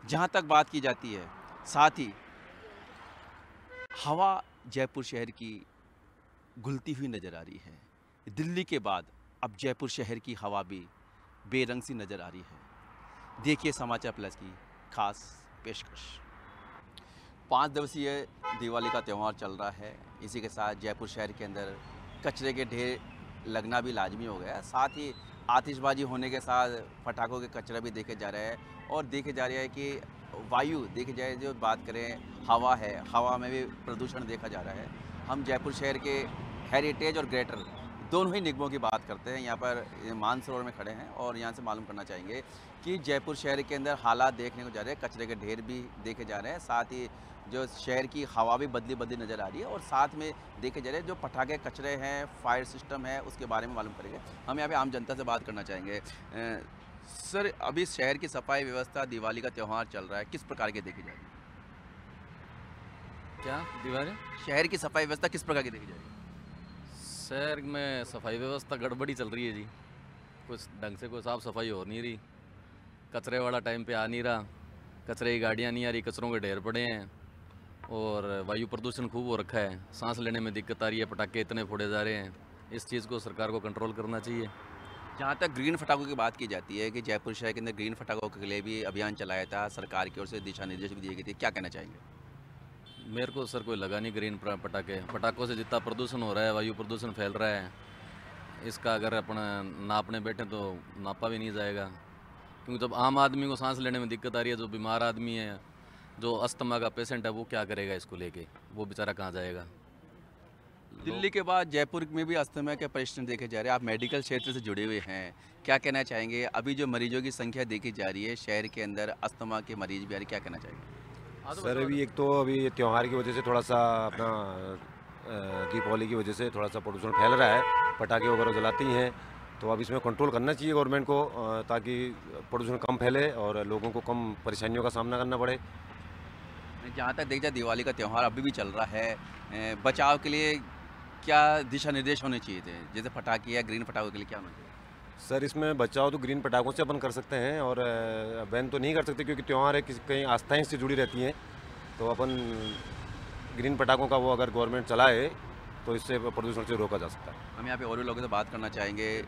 जहाँ तक बात की जाती है, साथ ही हवा जयपुर शहर की घुलती हुई नज़र आ रही है। दिल्ली के बाद अब जयपुर शहर की हवा भी बेरंग सी नज़र आ रही है। देखिए समाचार प्लस की खास पेशकश। 5 दिवसीय दिवाली का त्यौहार चल रहा है। इसी के साथ जयपुर शहर के अंदर कचरे के ढेर लगना भी लाजमी हो गया है। साथ ही आतिशबाजी होने के साथ पटाखों के कचरा भी देखे जा रहे हैं और देखे जा रहा है कि वायु देखी जाए, जो बात करें हवा है, हवा में भी प्रदूषण देखा जा रहा है। हम जयपुर शहर के हेरिटेज और ग्रेटर दोनों ही निगमों की बात करते हैं। यहाँ पर मानसरोवर में खड़े हैं और यहाँ से मालूम करना चाहेंगे कि जयपुर शहर के अंदर हालात देखने को जा रहे हैं। कचरे के ढेर भी देखे जा रहे हैं, साथ ही जो शहर की हवा भी बदली बदली नज़र आ रही है और साथ में देखे जा रहे हैं जो पटाखे कचरे हैं, फायर सिस्टम है, उसके बारे में मालूम करेंगे। हम यहाँ पे आम जनता से बात करना चाहेंगे। सर, अभी शहर की सफाई व्यवस्था, दिवाली का त्यौहार चल रहा है, किस प्रकार की देखी जा रही है? क्या दीवारें? शहर की सफाई व्यवस्था किस प्रकार की देखी जा रही है? शहर में सफाई व्यवस्था गड़बड़ी चल रही है जी। कुछ ढंग से कोई साफ़ सफाई हो नहीं रही। कचरे वाला टाइम पे आ नहीं रहा, कचरे की गाड़ियाँ नहीं आ रही, कचरों के ढेर पड़े हैं और वायु प्रदूषण खूब हो रखा है। सांस लेने में दिक्कत आ रही है, पटाखे इतने फोड़े जा रहे हैं। इस चीज़ को सरकार को कंट्रोल करना चाहिए। जहाँ तक ग्रीन पटाखों की बात की जाती है कि जयपुर शहर के अंदर ग्रीन पटाखों के लिए भी अभियान चलाया था, सरकार की ओर से दिशा निर्देश भी दिए गए थे, क्या कहना चाहेंगे? मेरे को सर कोई लगा नहीं ग्रीन पटाखे। पटाखों से जितना प्रदूषण हो रहा है, वायु प्रदूषण फैल रहा है, इसका अगर अपन नापने बैठे तो नापा भी नहीं जाएगा। क्योंकि जब आम आदमी को सांस लेने में दिक्कत आ रही है, जो बीमार आदमी है, जो अस्थमा का पेशेंट है, वो क्या करेगा इसको लेके? वो बेचारा कहाँ जाएगा? दिल्ली के बाद जयपुर में भी अस्थमा के पेशेंट देखे जा रहे हैं। आप मेडिकल क्षेत्र से जुड़े हुए हैं, क्या कहना चाहेंगे? अभी जो मरीजों की संख्या देखी जा रही है शहर के अंदर, अस्थमा के मरीज भी आ रहे, क्या कहना चाहेंगे? सर अभी एक तो अभी त्यौहार की वजह से थोड़ा सा अपना दीपावली की वजह से थोड़ा सा प्रदूषण फैल रहा है। पटाखे वगैरह जलाती हैं, तो अब इसमें कंट्रोल करना चाहिए गवर्नमेंट को, ताकि प्रदूषण कम फैले और लोगों को कम परेशानियों का सामना करना पड़े। जहाँ तक देखा जाए दिवाली का त्यौहार अभी भी चल रहा है, बचाव के लिए क्या दिशा निर्देश होने चाहिए थे? जैसे पटाखे या ग्रीन पटाखों के लिए क्या होना चाहिए? सर इसमें बचाव तो ग्रीन पटाखों से अपन कर सकते हैं और बैन तो नहीं कर सकते, क्योंकि त्यौहार है, कहीं आस्थाएं इससे जुड़ी रहती हैं। तो अपन ग्रीन पटाखों का वो अगर गवर्नमेंट चलाए तो इससे प्रदूषण से रोका जा सकता है। हम यहाँ पे और भी लोगों से बात करना चाहेंगे।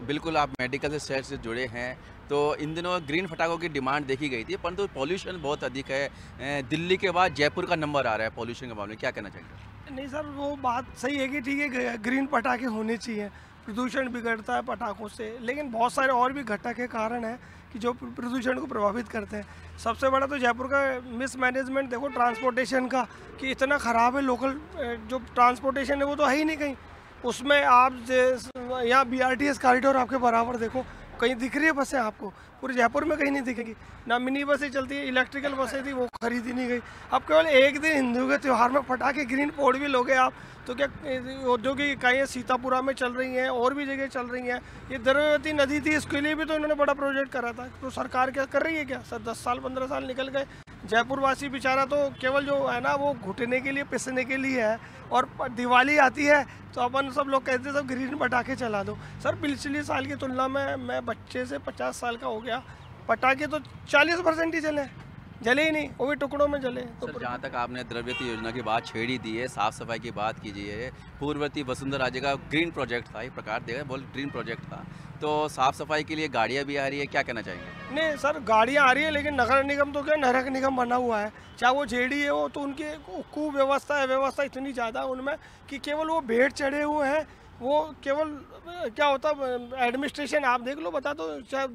बिल्कुल, आप मेडिकल से शहर से जुड़े हैं, तो इन दिनों ग्रीन पटाखों की डिमांड देखी गई थी, परंतु पॉल्यूशन बहुत अधिक है। दिल्ली के बाद जयपुर का नंबर आ रहा है पॉल्यूशन के मामले में, क्या कहना चाहेंगे? नहीं सर, वो बात सही है कि ठीक है ग्रीन पटाखे होने चाहिए, प्रदूषण बिगड़ता है पटाखों से, लेकिन बहुत सारे और भी घटक के कारण हैं कि जो प्रदूषण को प्रभावित करते हैं। सबसे बड़ा तो जयपुर का मिसमैनेजमेंट देखो ट्रांसपोर्टेशन का, कि इतना ख़राब है। लोकल जो ट्रांसपोर्टेशन है वो तो है ही नहीं कहीं। उसमें आप यहाँ BRTS कॉरिडोर आपके बराबर देखो, कहीं दिख रही है बसें आपको? पूरे जयपुर में कहीं नहीं दिखेगी। ना मिनी बसें चलती है, इलेक्ट्रिकल बसें थी वो खरीदी नहीं गई। अब केवल एक दिन हिंदू के त्यौहार में पटाखे ग्रीन फोड़ भी लोगे आप, तो क्या औद्योगिक इकाइयाँ सीतापुरा में चल रही हैं, और भी जगह चल रही हैं। ये द्रव्यवती नदी थी, इसके लिए भी तो इन्होंने बड़ा प्रोजेक्ट करा था। तो सरकार क्या कर रही है? क्या सर 10 साल 15 साल निकल गए, जयपुर वासी बेचारा तो केवल जो है ना वो घुटने के लिए, पिसने के लिए है। और दिवाली आती है तो अपन सब लोग कहते हैं सब ग्रीन पटाखे चला दो। सर पिछले साल की तुलना में मैं बच्चे से 50 साल का हो गया, पटाखे तो 40% ही जले ही नहीं, वो भी टुकड़ों में जले। तो सर, जहाँ तक आपने द्रव्यवती योजना की बात छेड़ी दी है, साफ़ सफाई की बात कीजिए, पूर्ववर्ती वसुंधरा जी का ग्रीन प्रोजेक्ट था, ये प्रकार देगा बोल ग्रीन प्रोजेक्ट था, तो साफ़ सफाई के लिए गाड़ियाँ भी आ रही है, क्या कहना चाहेंगे? नहीं सर, गाड़ियाँ आ रही है, लेकिन नगर निगम तो क्या नरक निगम बना हुआ है। चाहे वो JD हो, तो उनकी कुव्यवस्था है, व्यवस्था इतनी ज़्यादा उनमें कि केवल वो भेड़ चढ़े हुए हैं। वो केवल क्या होता एडमिनिस्ट्रेशन आप देख लो, बता दो, चाहे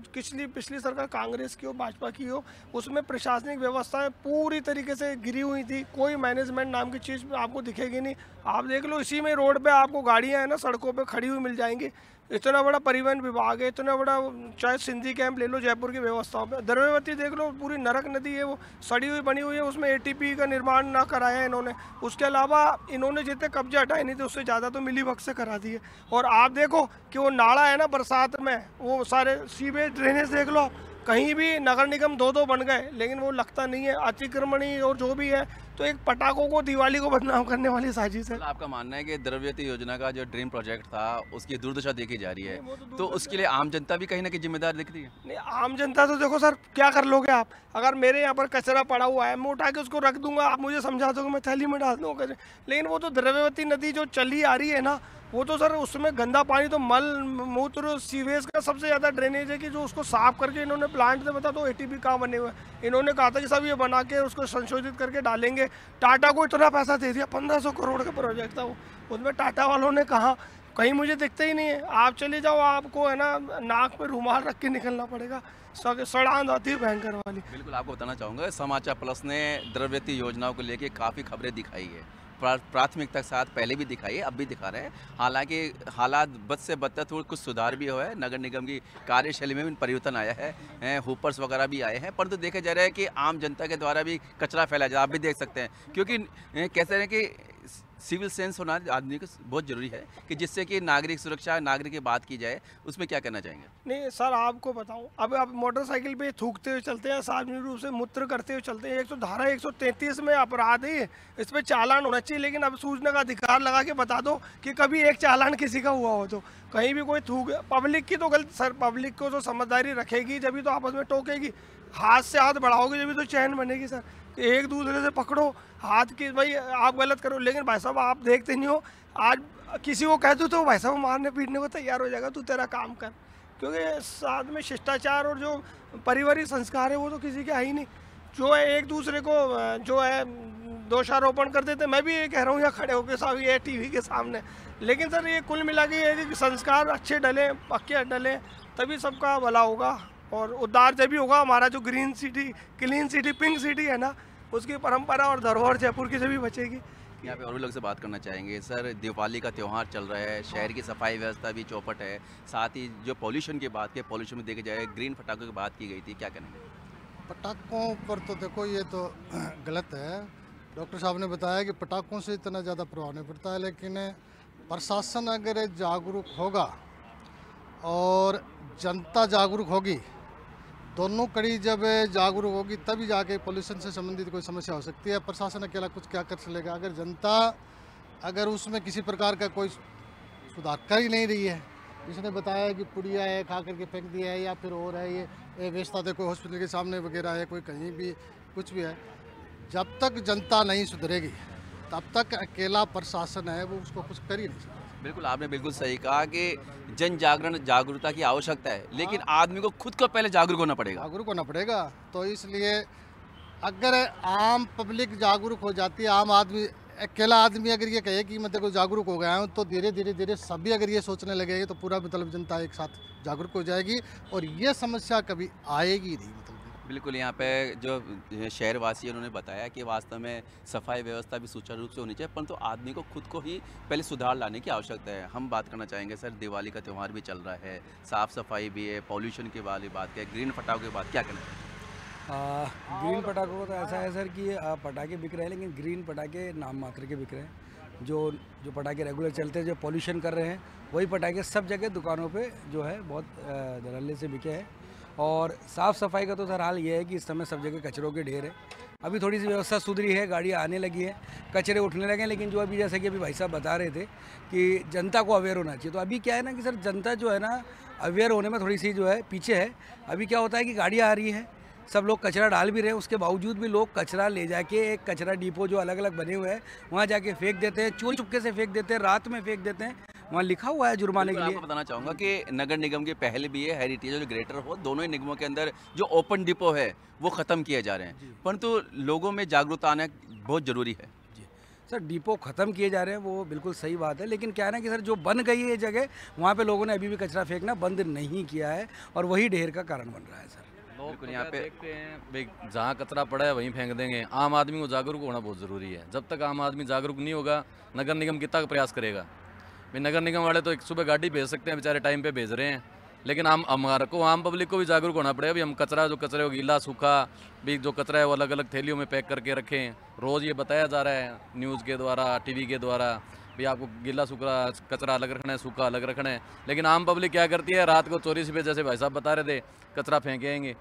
पिछली सरकार कांग्रेस की हो, भाजपा की हो, उसमें प्रशासनिक व्यवस्थाएं पूरी तरीके से गिरी हुई थी। कोई मैनेजमेंट नाम की चीज़ आपको दिखेगी नहीं। आप देख लो, इसी में रोड पे आपको गाड़ियां है ना सड़कों पे खड़ी हुई मिल जाएंगी। इतना बड़ा परिवहन विभाग है, इतना बड़ा, चाहे सिंधी कैंप ले लो जयपुर की व्यवस्थाओं पे। द्रव्यवती देख लो, पूरी नरक नदी है, वो सड़ी हुई बनी हुई है, उसमें ATP का निर्माण ना कराया है इन्होंने। उसके अलावा इन्होंने जितने कब्जे हटाए नहीं थे, उससे ज़्यादा तो मिलीभगत से करा दिए। और आप देखो कि वो नाला है ना बरसात में, वो सारे सीवेज ड्रेनेज देख लो, कहीं भी नगर निगम 2-2 बन गए, लेकिन वो लगता नहीं है। अतिक्रमणी और जो भी है, तो एक पटाखों को दिवाली को बदनाम करने वाली साजिश है। मतलब आपका मानना है कि द्रव्यवती योजना का जो ड्रीम प्रोजेक्ट था उसकी दुर्दशा देखी जा रही है, नहीं, वो तो तो उसके लिए आम जनता भी कहीं ना कहीं जिम्मेदार दिख रही है? नहीं, आम जनता तो देखो सर क्या कर लोगे आप? अगर मेरे यहाँ पर कचरा पड़ा हुआ है, मैं उठा के उसको रख दूंगा, आप मुझे समझा दोगे, मैं थैली में डाल दूंगा कचरे। लेकिन वो तो द्रव्यवती नदी जो चली आ रही है ना, वो तो सर उसमें गंदा पानी तो मल मूत्र सीवेज का सबसे ज़्यादा ड्रेनेज है कि जो उसको साफ करके इन्होंने प्लांट से बता तो एटीपी कहाँ बने हुए हैं। इन्होंने कहा था कि सब ये बना के उसको संशोधित करके डालेंगे। टाटा को इतना पैसा दे दिया, 1500 करोड़ का प्रोजेक्ट था वो, उसमें टाटा वालों ने कहा कहीं मुझे दिखता ही नहीं है। आप चले जाओ, आपको है ना नाक पे रुमाल रख के निकलना पड़ेगा, सड़ांध आती है भयंकर वाली। बिल्कुल, आपको बताना चाहूँगा समाचार प्लस ने द्रव्यवती योजनाओं को लेके काफ़ी खबरें दिखाई है, प्राथमिकता के साथ पहले भी दिखाई है, अब भी दिखा रहे हैं। हालांकि हालात बद से बदतर थोड़ा कुछ सुधार भी हुआ है, नगर निगम की कार्यशैली में भी परिवर्तन आया है, हुपर्स वगैरह भी आए हैं, परंतु देखा जा रहा है कि आम जनता के द्वारा भी कचरा फैला जा रहा है। आप भी देख सकते हैं, क्योंकि कहते हैं कि सिविल सेंस होना आदमी को बहुत ज़रूरी है कि जिससे कि नागरिक सुरक्षा, नागरिक की बात की जाए, उसमें क्या करना चाहेंगे? नहीं सर, आपको बताऊं, अब आप मोटरसाइकिल पे थूकते हुए चलते हैं, सार्वजनिक रूप से मूत्र करते हुए चलते हैं, 133 में अपराध है, इस पर चालान होना चाहिए। लेकिन अब सूचना का अधिकार लगा के बता दो कि कभी एक चालान किसी का हुआ हो, तो कहीं भी कोई थूक, पब्लिक की तो गलत सर, पब्लिक को तो समझदारी रखेगी जब तो आपस में टोकेगी, हाथ से हाथ बढ़ाओगे जब तो चैन बनेगी सर। एक दूसरे से पकड़ो हाथ की, भाई आप गलत करो, लेकिन भाई साहब आप देखते नहीं हो, आज किसी को कह दो तो भाई साहब मारने पीटने को तैयार हो जाएगा, तू तेरा काम कर। क्योंकि साथ में शिष्टाचार और जो पारिवारिक संस्कार है वो तो किसी के है ही नहीं। जो है एक दूसरे को जो है दोषारोपण कर देते, मैं भी ये कह रहा हूँ यहाँ खड़े होकर साहब ये टीवी के सामने। लेकिन सर ये कुल मिला के ये कि संस्कार अच्छे डलें, पक्के डलें, तभी सबका भला होगा और उद्धार जब भी होगा। हमारा जो green city, clean city, pink city है ना, उसकी परंपरा और धरोहर जयपुर की जब भी बचेगी। यहाँ पे और भी लोग से बात करना चाहेंगे। सर, दिवाली का त्यौहार चल रहा है, शहर की सफाई व्यवस्था भी चौपट है, साथ ही जो पॉल्यूशन की बात की, पॉल्यूशन में देखा जाए ग्रीन पटाखों की बात की गई थी, क्या कहेंगे? पटाखों पर तो देखो ये तो गलत है। डॉक्टर साहब ने बताया कि पटाखों से इतना ज़्यादा प्रभाव नहीं पड़ता है, लेकिन प्रशासन अगर जागरूक होगा और जनता जागरूक होगी, दोनों कड़ी जब जागरूक होगी तभी जाके पोल्यूशन से संबंधित कोई समस्या हो सकती है। प्रशासन अकेला कुछ क्या कर चलेगा अगर जनता अगर उसमें किसी प्रकार का कोई सुधार कर ही नहीं रही है। जिसने बताया कि पुड़िया है खा करके फेंक दिया है या फिर और है, ये बेचता थे कोई हॉस्पिटल के सामने वगैरह है, कोई कहीं भी कुछ भी है, जब तक जनता नहीं सुधरेगी तब तक अकेला प्रशासन है वो उसको कुछ कर ही नहीं सकता। बिल्कुल, आपने बिल्कुल सही कहा कि जन जागरण, जागरूकता की आवश्यकता है, लेकिन आदमी को खुद को पहले जागरूक होना पड़ेगा। जागरूक होना पड़ेगा, तो इसलिए अगर आम पब्लिक जागरूक हो जाती है, आम आदमी, अकेला आदमी अगर ये कहे कि मैं देखो जागरूक हो गया हूँ, तो धीरे धीरे सभी अगर ये सोचने लगेगी तो पूरा मतलब जनता एक साथ जागरूक हो जाएगी और ये समस्या कभी आएगी नहीं। मतलब बिल्कुल, यहाँ पे जो शहरवासी उन्होंने बताया कि वास्तव में सफाई व्यवस्था भी सुचारू रूप से होनी चाहिए, परंतु आदमी को खुद को ही पहले सुधार लाने की आवश्यकता है। हम बात करना चाहेंगे सर, दिवाली का त्यौहार भी चल रहा है, साफ़ सफाई भी है, पॉल्यूशन की वाली बात है, ग्रीन पटाखों की बात, क्या कहना है? ग्रीन पटाखों को तो ऐसा है सर कि पटाखे बिक रहे हैं, लेकिन ग्रीन पटाखे नाम मात्र के बिक रहे हैं। जो पटाखे रेगुलर चलते हैं, जो पॉल्यूशन कर रहे हैं, वही पटाखे सब जगह दुकानों पे जो है बहुत धड़ल्ले से बिके हैं। और साफ़ सफाई का तो सर हाल ये है कि इस समय सब जगह कचरों के ढेर है। अभी थोड़ी सी व्यवस्था सुधरी है, गाड़ियाँ आने लगी है, कचरे उठने लगे हैं, लेकिन जो अभी जैसे कि अभी भाई साहब बता रहे थे कि जनता को अवेयर होना चाहिए, तो अभी क्या है ना कि सर जनता जो है ना अवेयर होने में थोड़ी सी जो है पीछे है। अभी क्या होता है कि गाड़ियाँ आ रही हैं, सब लोग कचरा डाल भी रहे हैं, उसके बावजूद भी लोग कचरा ले जाके एक कचरा डिपो जो अलग अलग बने हुए हैं वहाँ जाके फेंक देते हैं, चोरी चुपके से फेंक देते हैं, रात में फेंक देते हैं, वहाँ लिखा हुआ है जुर्माने के लिए। आपको बताना चाहूँगा कि नगर निगम की पहल भी है, हेरिटेज और ग्रेटर हो, दोनों ही निगमों के अंदर जो ओपन डिपो है वो ख़त्म किए जा रहे हैं, परंतु लोगों में जागरूकता आना बहुत ज़रूरी है। जी सर, डिपो ख़त्म किए जा रहे हैं, वो बिल्कुल सही बात है, लेकिन क्या है ना कि सर जो बन गई है जगह, वहाँ पे लोगों ने अभी भी कचरा फेंकना बंद नहीं किया है और वही ढेर का कारण बन रहा है सर। लोग यहाँ पे देखते हैं भाई जहाँ कचरा पड़ा है वहीं फेंक देंगे। आम आदमी को जागरूक होना बहुत ज़रूरी है। जब तक आम आदमी जागरूक नहीं होगा, नगर निगम कितना प्रयास करेगा? भाई नगर निगम वाले तो एक सुबह गाड़ी भेज सकते हैं, बेचारे टाइम पे भेज रहे हैं, लेकिन हमारे को आम पब्लिक को भी जागरूक होना पड़ेगा। भाई हम कचरा, जो कचरे को गीला सूखा भी जो कचरा है वो अलग अलग थैलियों में पैक करके रखें। रोज़ ये बताया जा रहा है न्यूज़ के द्वारा, टीवी के द्वारा, भी आपको गीला सूखा कचरा अलग रखना है, सूखा अलग रखना है, लेकिन आम पब्लिक क्या करती है, रात को चोरी से, जैसे भाई साहब बता रहे थे, कचरा फेंकेंगे।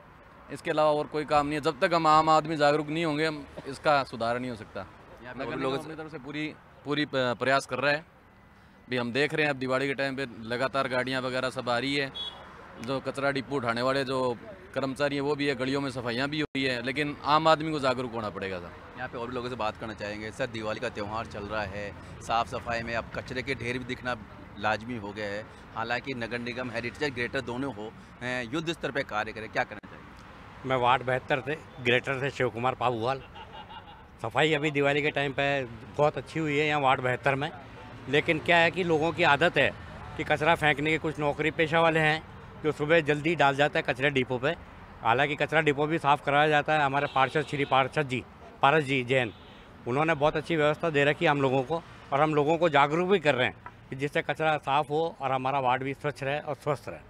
इसके अलावा और कोई काम नहीं है। जब तक हम आम आदमी जागरूक नहीं होंगे, हम इसका सुधार नहीं हो सकता। नगर निगम अपनी तरफ से पूरी प्रयास कर रहा है। भी हम देख रहे हैं अब दिवाली के टाइम पे लगातार गाड़ियां वगैरह सब आ रही है, जो कचरा डिपो उठाने वाले जो कर्मचारी हैं वो भी है, गलियों में सफाइयाँ भी हुई है, लेकिन आम आदमी को जागरूक होना पड़ेगा सर। यहाँ पे और भी लोगों से बात करना चाहेंगे। सर, दिवाली का त्यौहार चल रहा है, साफ़ सफाई में अब कचरे के ढेर भी दिखना लाजमी हो गया है। हालांकि नगर निगम हेरिटेज ग्रेटर दोनों हो युद्ध स्तर पर कार्य करें, क्या करना चाहिए? मैं वार्ड 72 से ग्रेटर से शिव कुमार पाबूवाल। सफाई अभी दिवाली के टाइम पे बहुत अच्छी हुई है यहाँ वार्ड 72 में, लेकिन क्या है कि लोगों की आदत है कि कचरा फेंकने के। कुछ नौकरी पेशा वाले हैं जो सुबह जल्दी डाल जाता है कचरा डिपो पे। हालांकि कचरा डिपो भी साफ़ कराया जाता है। हमारे पार्षद श्री पारस जी जैन, उन्होंने बहुत अच्छी व्यवस्था दे रखी है हम लोगों को, और हम लोगों को जागरूक भी कर रहे हैं कि जिससे कचरा साफ़ हो और हमारा वार्ड भी स्वच्छ रहे और स्वस्थ रहे।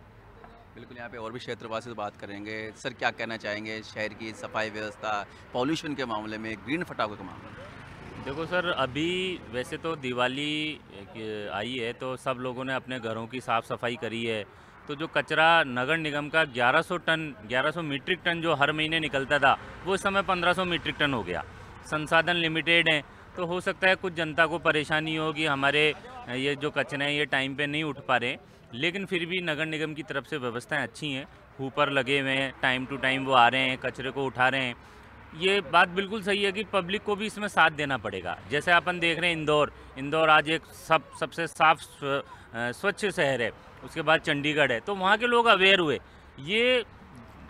बिल्कुल, यहाँ पे और भी क्षेत्रवासी से बात करेंगे। सर, क्या कहना चाहेंगे शहर की सफाई व्यवस्था, पॉल्यूशन के मामले में, ग्रीन फटाखों के मामले में? देखो सर, अभी वैसे तो दिवाली आई है तो सब लोगों ने अपने घरों की साफ़ सफाई करी है। तो जो कचरा नगर निगम का 1100 मीट्रिक टन जो हर महीने निकलता था, वो इस समय 1500 मीट्रिक टन हो गया। संसाधन लिमिटेड हैं, तो हो सकता है कुछ जनता को परेशानी हो कि हमारे ये जो कचरे हैं ये टाइम पे नहीं उठ पा रहे, लेकिन फिर भी नगर निगम की तरफ से व्यवस्थाएं अच्छी हैं। ऊपर लगे हुए हैं, टाइम टू टाइम वो आ रहे हैं, कचरे को उठा रहे हैं। ये बात बिल्कुल सही है कि पब्लिक को भी इसमें साथ देना पड़ेगा। जैसे अपन देख रहे हैं इंदौर आज एक सबसे साफ स्वच्छ शहर है, उसके बाद चंडीगढ़ है, तो वहाँ के लोग अवेयर हुए। ये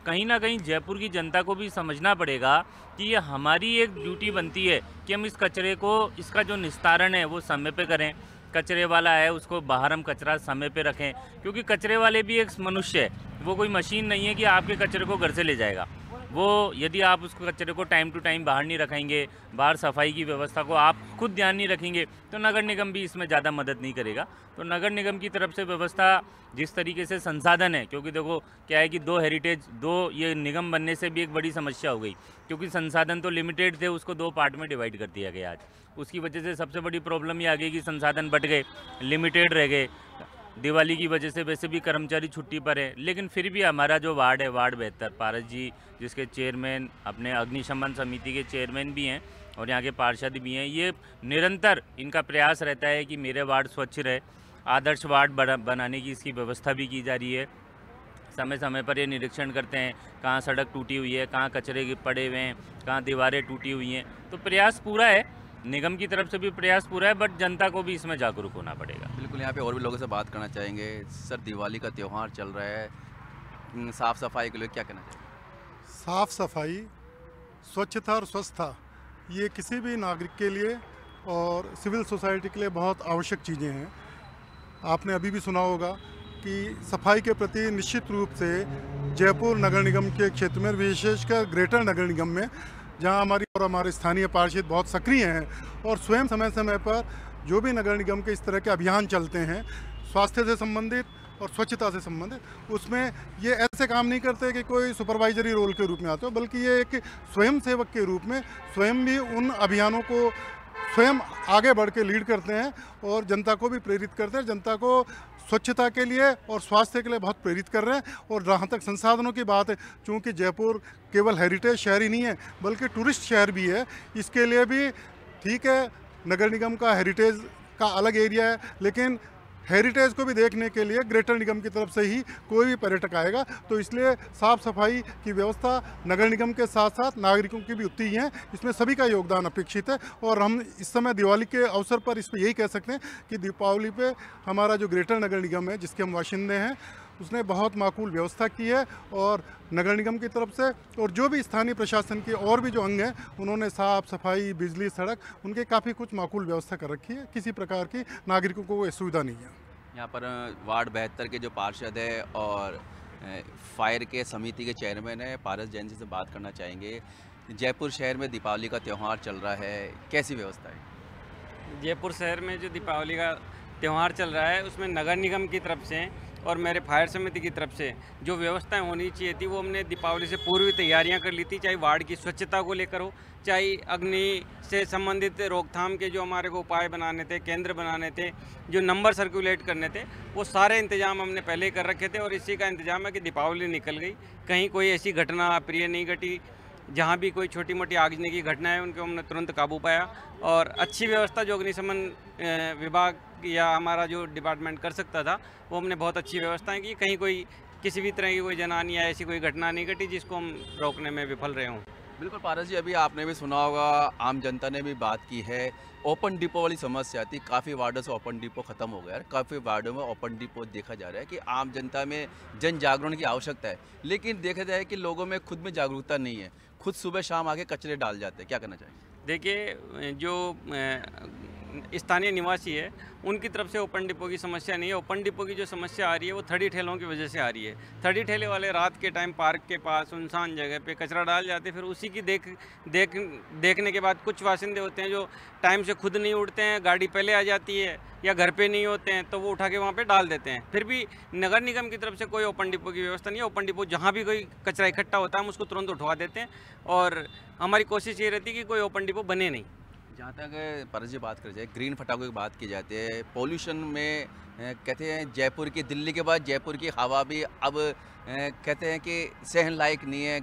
कहीं ना कहीं जयपुर की जनता को भी समझना पड़ेगा कि ये हमारी एक ड्यूटी बनती है कि हम इस कचरे को, इसका जो निस्तारण है वो समय पे करें। कचरे वाला है उसको बाहर हम कचरा समय पे रखें, क्योंकि कचरे वाले भी एक मनुष्य है, वो कोई मशीन नहीं है कि आपके कचरे को घर से ले जाएगा। वो यदि आप उसको कचरे को टाइम टू टाइम बाहर नहीं रखेंगे, बाहर सफाई की व्यवस्था को आप खुद ध्यान नहीं रखेंगे, तो नगर निगम भी इसमें ज़्यादा मदद नहीं करेगा। तो नगर निगम की तरफ से व्यवस्था जिस तरीके से संसाधन है, क्योंकि देखो क्या है कि दो ये निगम बनने से भी एक बड़ी समस्या हो गई, क्योंकि संसाधन तो लिमिटेड थे, उसको 2 पार्ट में डिवाइड कर दिया गया। आज उसकी वजह से सबसे बड़ी प्रॉब्लम ये आ गई कि संसाधन बट गए, लिमिटेड रह गए। दिवाली की वजह से वैसे भी कर्मचारी छुट्टी पर है, लेकिन फिर भी हमारा जो वार्ड है, वार्ड 72, पारस जी जिसके चेयरमैन अपने अग्निशमन समिति के चेयरमैन भी हैं और यहाँ के पार्षद भी हैं, ये निरंतर इनका प्रयास रहता है कि मेरे वार्ड स्वच्छ रहे। आदर्श वार्ड बनाने की इसकी व्यवस्था भी की जा रही है। समय समय पर ये निरीक्षण करते हैं, कहाँ सड़क टूटी हुई है, कहाँ कचरे पड़े हुए हैं, कहाँ दीवारें टूटी हुई हैं। तो प्रयास पूरा है, निगम की तरफ से भी प्रयास पूरा है, बट जनता को भी इसमें जागरूक होना पड़ेगा। बिल्कुल, यहाँ पे और भी लोगों से बात करना चाहेंगे। सर, दिवाली का त्यौहार चल रहा है, साफ़ सफाई के लिए क्या कहना चाहिए? साफ़ सफाई, स्वच्छता और स्वस्थता ये किसी भी नागरिक के लिए और सिविल सोसाइटी के लिए बहुत आवश्यक चीज़ें हैं। आपने अभी भी सुना होगा कि सफाई के प्रति निश्चित रूप से जयपुर नगर निगम के क्षेत्र में, विशेषकर ग्रेटर नगर निगम में, जहां हमारे स्थानीय पार्षद बहुत सक्रिय हैं और स्वयं समय समय पर जो भी नगर निगम के इस तरह के अभियान चलते हैं स्वास्थ्य से संबंधित और स्वच्छता से संबंधित, उसमें ये ऐसे काम नहीं करते कि कोई सुपरवाइजरी रोल के रूप में आते हो, बल्कि ये एक स्वयं सेवक के रूप में स्वयं भी उन अभियानों को स्वयं आगे बढ़ के लीड करते हैं और जनता को भी प्रेरित करते हैं। जनता को स्वच्छता के लिए और स्वास्थ्य के लिए बहुत प्रेरित कर रहे हैं। और जहाँ तक संसाधनों की बात है, चूँकि जयपुर केवल हेरिटेज शहर ही नहीं है बल्कि टूरिस्ट शहर भी है, इसके लिए भी ठीक है नगर निगम का हेरिटेज का अलग एरिया है, लेकिन हेरिटेज को भी देखने के लिए ग्रेटर निगम की तरफ से ही कोई भी पर्यटक आएगा। तो इसलिए साफ़ सफाई की व्यवस्था नगर निगम के साथ साथ नागरिकों की भी उतनी ही है, इसमें सभी का योगदान अपेक्षित है। और हम इस समय दिवाली के अवसर पर इस पर यही कह सकते हैं कि दीपावली पे हमारा जो ग्रेटर नगर निगम है, जिसके हम बाशिंदे हैं, उसने बहुत माकूल व्यवस्था की है। और नगर निगम की तरफ से और जो भी स्थानीय प्रशासन के और भी जो अंग हैं, उन्होंने साफ़ सफाई, बिजली, सड़क, उनके काफ़ी कुछ माकूल व्यवस्था कर रखी है। किसी प्रकार की नागरिकों को कोई सुविधा नहीं है। यहाँ पर वार्ड 72 के जो पार्षद है और फायर के समिति के चेयरमैन है पारस जैन जी से बात करना चाहेंगे। जयपुर शहर में दीपावली का त्यौहार चल रहा है, कैसी व्यवस्था है? जयपुर शहर में जो दीपावली का त्यौहार चल रहा है उसमें नगर निगम की तरफ से और मेरे फायर समिति की तरफ से जो व्यवस्थाएं होनी चाहिए थी वो हमने दीपावली से पूर्व तैयारियां कर ली थी। चाहे वार्ड की स्वच्छता को लेकर हो, चाहे अग्नि से संबंधित रोकथाम के जो हमारे को उपाय बनाने थे, केंद्र बनाने थे, जो नंबर सर्कुलेट करने थे, वो सारे इंतजाम हमने पहले ही कर रखे थे। और इसी का इंतजाम है कि दीपावली निकल गई, कहीं कोई ऐसी घटना अप्रिय नहीं घटी। जहाँ भी कोई छोटी मोटी आगजनी की घटना है उनको हमने तुरंत काबू पाया। और अच्छी व्यवस्था जो अग्निशमन विभाग या हमारा जो डिपार्टमेंट कर सकता था, वो हमने बहुत अच्छी व्यवस्थाएं की। कहीं कोई किसी भी तरह की कोई जनहानि या ऐसी कोई घटना नहीं घटी जिसको हम रोकने में विफल रहे हों। बिल्कुल पारस जी, अभी आपने भी सुना होगा, आम जनता ने भी बात की है, ओपन डिपो वाली समस्या थी। काफ़ी वार्डों से ओपन डिपो ख़त्म हो गया है, काफ़ी वार्डों में ओपन डिपो देखा जा रहा है कि आम जनता में जन जागरण की आवश्यकता है, लेकिन देखा जाए कि लोगों में खुद में जागरूकता नहीं है, खुद सुबह शाम आके कचरे डाल जाते हैं। क्या करना चाहिए? देखिए, जो स्थानीय निवासी है उनकी तरफ से ओपन डिपो की समस्या नहीं है। ओपन डिपो की जो समस्या आ रही है वो थर्डी ठेलों की वजह से आ रही है। थर्डी ठेले वाले रात के टाइम पार्क के पास सुनसान जगह पे कचरा डाल जाते हैं, फिर उसी की देखने के बाद कुछ वासिंदे होते हैं जो टाइम से खुद नहीं उठते हैं, गाड़ी पहले आ जाती है या घर पे नहीं होते हैं तो वो उठा के वहाँ पे डाल देते हैं। फिर भी नगर निगम की तरफ से कोई ओपन डिपो की व्यवस्था नहीं है। ओपन डिपो जहाँ भी कोई कचरा इकट्ठा होता है हम उसको तुरंत उठवा देते हैं और हमारी कोशिश ये रहती है कि कोई ओपन डिपो बने नहीं। जहाँ तक पारस जी बात कर जाए, ग्रीन पटाखों की बात की जाती है, पोल्यूशन में कहते हैं जयपुर की, दिल्ली के बाद जयपुर की हवा भी अब कहते हैं कि सहन लायक नहीं है,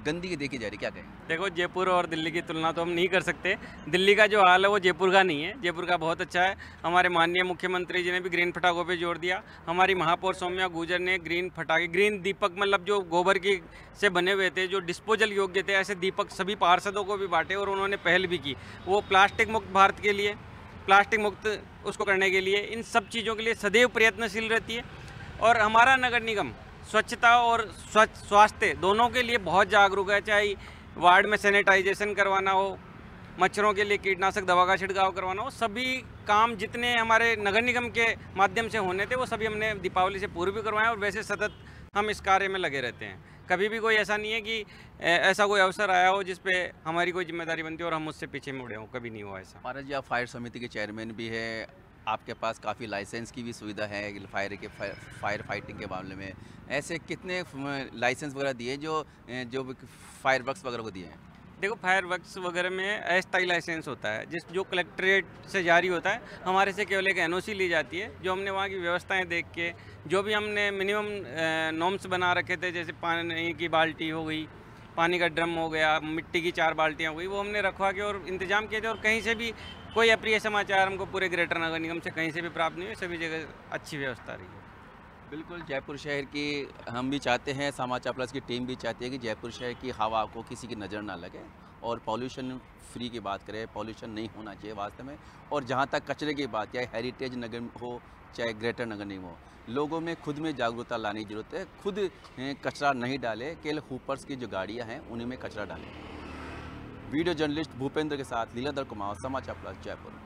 गंदगी देखी जा रही। क्या कहें? देखो, जयपुर और दिल्ली की तुलना तो हम नहीं कर सकते। दिल्ली का जो हाल है वो जयपुर का नहीं है, जयपुर का बहुत अच्छा है। हमारे माननीय मुख्यमंत्री जी ने भी ग्रीन पटाखों पे जोर दिया। हमारी महापौर सौम्या गुर्जर ने ग्रीन पटाखे, ग्रीन दीपक, मतलब जो गोबर की से बने हुए थे, जो डिस्पोजल योग्य थे, ऐसे दीपक सभी पार्षदों को भी बांटे और उन्होंने पहल भी की। वो प्लास्टिक मुक्त भारत के लिए, प्लास्टिक मुक्त उसको करने के लिए, इन सब चीज़ों के लिए सदैव प्रयत्नशील रहती है। और हमारा नगर निगम स्वच्छता और स्वास्थ्य दोनों के लिए बहुत जागरूक है। चाहे वार्ड में सैनिटाइजेशन करवाना हो, मच्छरों के लिए कीटनाशक दवा का छिड़काव करवाना हो, सभी काम जितने हमारे नगर निगम के माध्यम से होने थे वो सभी हमने दीपावली से पूर्व भी करवाए और वैसे सतत हम इस कार्य में लगे रहते हैं। कभी भी कोई ऐसा नहीं है कि ऐसा कोई अवसर आया हो जिस पे हमारी कोई जिम्मेदारी बनती है और हम उससे पीछे मुड़े हों, कभी नहीं हुआ ऐसा। पारस जी, आप फायर समिति के चेयरमैन भी है, आपके पास काफ़ी लाइसेंस की भी सुविधा है फायर फाइटिंग के मामले में। ऐसे कितने लाइसेंस वगैरह दिए जो फायर वर्क्स वगैरह को दिए हैं? देखो, फायर वर्क्स वगैरह में अस्थायी लाइसेंस होता है जो कलेक्ट्रेट से जारी होता है। हमारे से केवल एक एनओसी ली जाती है, जो हमने वहाँ की व्यवस्थाएं देख के, जो भी हमने मिनिमम नॉर्म्स बना रखे थे, जैसे पानी की बाल्टी हो गई, पानी का ड्रम हो गया, मिट्टी की 4 बाल्टियाँ हो गई, वो हमने रखवा के और इंतजाम किए थे। और कहीं से भी कोई अप्रिय समाचार हमको पूरे ग्रेटर नगर निगम से कहीं से भी प्राप्त नहीं हुए, सभी जगह अच्छी व्यवस्था रही है। बिल्कुल, जयपुर शहर की हम भी चाहते हैं, समाचार प्लस की टीम भी चाहती है कि जयपुर शहर की हवा को किसी की नज़र ना लगे और पॉल्यूशन फ्री की बात करें, पॉल्यूशन नहीं होना चाहिए वास्तव में। और जहाँ तक कचरे की बात, चाहे हेरिटेज नगर हो चाहे ग्रेटर नगर निगम हो, लोगों में खुद में जागरूकता लाने की जरूरत है। खुद कचरा नहीं डालें, केवल हुपर्स की जो गाड़ियाँ हैं उन्हीं में कचरा डालें। वीडियो जर्नलिस्ट भूपेंद्र के साथ लीलाधर कुमार, समाचार प्लस, जयपुर।